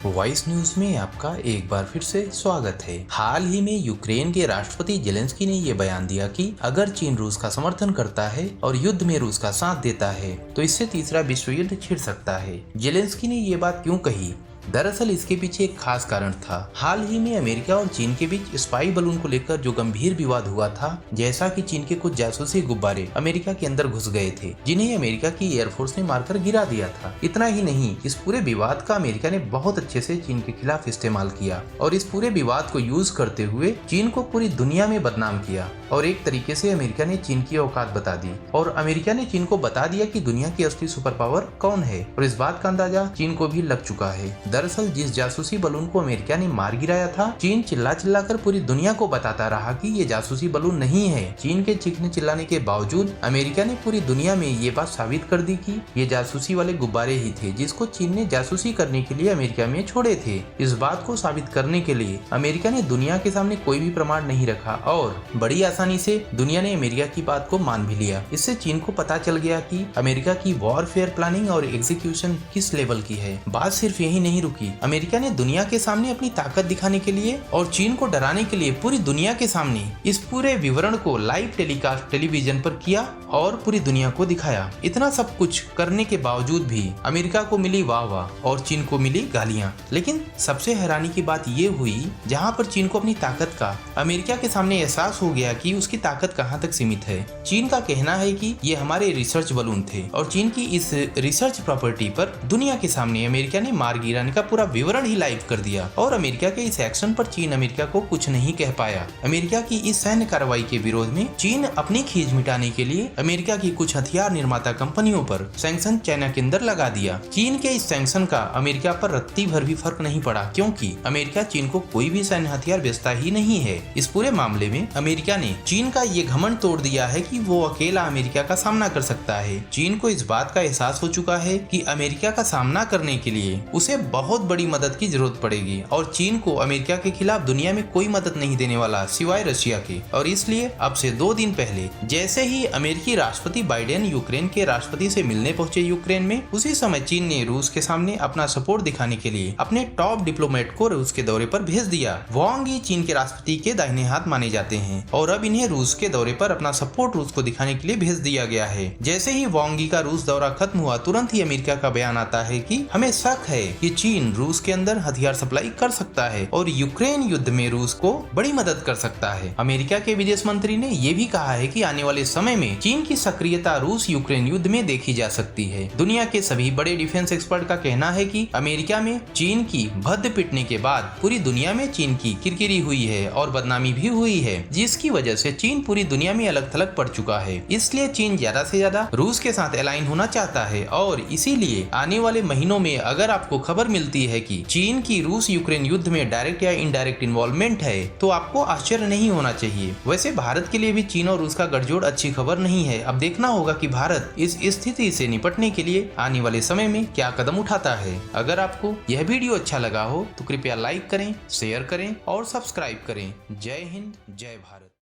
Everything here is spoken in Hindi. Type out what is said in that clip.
वॉइस न्यूज में आपका एक बार फिर से स्वागत है। हाल ही में यूक्रेन के राष्ट्रपति जेलेंस्की ने ये बयान दिया कि अगर चीन रूस का समर्थन करता है और युद्ध में रूस का साथ देता है तो इससे तीसरा विश्व युद्ध छिड़ सकता है। जेलेंस्की ने ये बात क्यों कही? दरअसल इसके पीछे एक खास कारण था। हाल ही में अमेरिका और चीन के बीच स्पाई बलून को लेकर जो गंभीर विवाद हुआ था, जैसा कि चीन के कुछ जासूसी गुब्बारे अमेरिका के अंदर घुस गए थे, जिन्हें अमेरिका की एयरफोर्स ने मारकर गिरा दिया था। इतना ही नहीं, इस पूरे विवाद का अमेरिका ने बहुत अच्छे से चीन के खिलाफ इस्तेमाल किया और इस पूरे विवाद को यूज करते हुए चीन को पूरी दुनिया में बदनाम किया। और एक तरीके से अमेरिका ने चीन की औकात बता दी और अमेरिका ने चीन को बता दिया कि दुनिया की असली सुपर पावर कौन है। और इस बात का अंदाजा चीन को भी लग चुका है। दरअसल जिस जासूसी बलून को अमेरिका ने मार गिराया था, चीन चिल्ला चिल्ला कर पूरी दुनिया को बताता रहा कि ये जासूसी बलून नहीं है। चीन के चीखने चिल्लाने के बावजूद अमेरिका ने पूरी दुनिया में ये बात साबित कर दी कि ये जासूसी वाले गुब्बारे ही थे, जिसको चीन ने जासूसी करने के लिए अमेरिका में छोड़े थे। इस बात को साबित करने के लिए अमेरिका ने दुनिया के सामने कोई भी प्रमाण नहीं रखा और बड़ी आसानी से दुनिया ने अमेरिका की बात को मान भी लिया। इससे चीन को पता चल गया कि अमेरिका की वॉरफेयर प्लानिंग और एग्जीक्यूशन किस लेवल की है। बात सिर्फ यही नहीं रुकी, अमेरिका ने दुनिया के सामने अपनी ताकत दिखाने के लिए और चीन को डराने के लिए पूरी दुनिया के सामने इस पूरे विवरण को लाइव टेलीकास्ट टेलीविजन पर किया और पूरी दुनिया को दिखाया। इतना सब कुछ करने के बावजूद भी अमेरिका को मिली वाह वाह और चीन को मिली गालियां। लेकिन सबसे हैरानी की बात ये हुई जहां पर चीन को अपनी ताकत का अमेरिका के सामने एहसास हो गया कि उसकी ताकत कहां तक सीमित है। चीन का कहना है कि ये हमारे रिसर्च बलून थे और चीन की इस रिसर्च प्रॉपर्टी पर दुनिया के सामने अमेरिका ने मार गिराने का पूरा विवरण ही लाइव कर दिया और अमेरिका के इस एक्शन पर चीन अमेरिका को कुछ नहीं कह पाया। अमेरिका की इस सैन्य कार्रवाई के विरोध में चीन अपनी खींच मिटाने के लिए अमेरिका की कुछ हथियार निर्माता कंपनियों पर सैंक्शन चाइना के अंदर लगा दिया। चीन के इस सैंक्शन का अमेरिका पर रत्ती भर भी फर्क नहीं पड़ा, क्योंकि अमेरिका चीन को कोई भी सैन्य हथियार बेचता ही नहीं है। इस पूरे मामले में अमेरिका ने चीन का ये घमंड तोड़ दिया है कि वो अकेला अमेरिका का सामना कर सकता है। चीन को इस बात का एहसास हो चुका है कि अमेरिका का सामना करने के लिए उसे बहुत बड़ी मदद की जरूरत पड़ेगी और चीन को अमेरिका के खिलाफ दुनिया में कोई मदद नहीं देने वाला सिवाय रशिया के। और इसलिए अब से 2 दिन पहले जैसे ही अमेरिकी राष्ट्रपति बाइडेन यूक्रेन के राष्ट्रपति से मिलने पहुंचे यूक्रेन में, उसी समय चीन ने रूस के सामने अपना सपोर्ट दिखाने के लिए अपने टॉप डिप्लोमेट को रूस के दौरे पर भेज दिया। वांग यी चीन के राष्ट्रपति के दाहिने हाथ माने जाते हैं और अब इन्हें रूस के दौरे पर अपना सपोर्ट रूस को दिखाने के लिए भेज दिया गया है। जैसे ही वांग यी का रूस दौरा खत्म हुआ, तुरंत ही अमेरिका का बयान आता है कि हमें शक है कि चीन रूस के अंदर हथियार सप्लाई कर सकता है और यूक्रेन युद्ध में रूस को बड़ी मदद कर सकता है। अमेरिका के विदेश मंत्री ने यह भी कहा है कि आने वाले समय में चीन की सक्रियता रूस यूक्रेन युद्ध में देखी जा सकती है। दुनिया के सभी बड़े डिफेंस एक्सपर्ट का कहना है कि अमेरिका में चीन की भद्द पिटने के बाद पूरी दुनिया में चीन की किरकिरी हुई है और बदनामी भी हुई है, जिसकी वजह से चीन पूरी दुनिया में अलग थलग पड़ चुका है। इसलिए चीन ज्यादा से ज्यादा रूस के साथ अलाइन होना चाहता है और इसीलिए आने वाले महीनों में अगर आपको खबर मिलती है कि चीन की रूस यूक्रेन युद्ध में डायरेक्ट या इनडायरेक्ट इन्वॉल्वमेंट है, तो आपको आश्चर्य नहीं होना चाहिए। वैसे भारत के लिए भी चीन और रूस का गठजोड़ अच्छी खबर नहीं है। अब देखना होगा कि भारत इस स्थिति से निपटने के लिए आने वाले समय में क्या कदम उठाता है। अगर आपको यह वीडियो अच्छा लगा हो तो कृपया लाइक करें, शेयर करें और सब्सक्राइब करें। जय हिंद, जय भारत।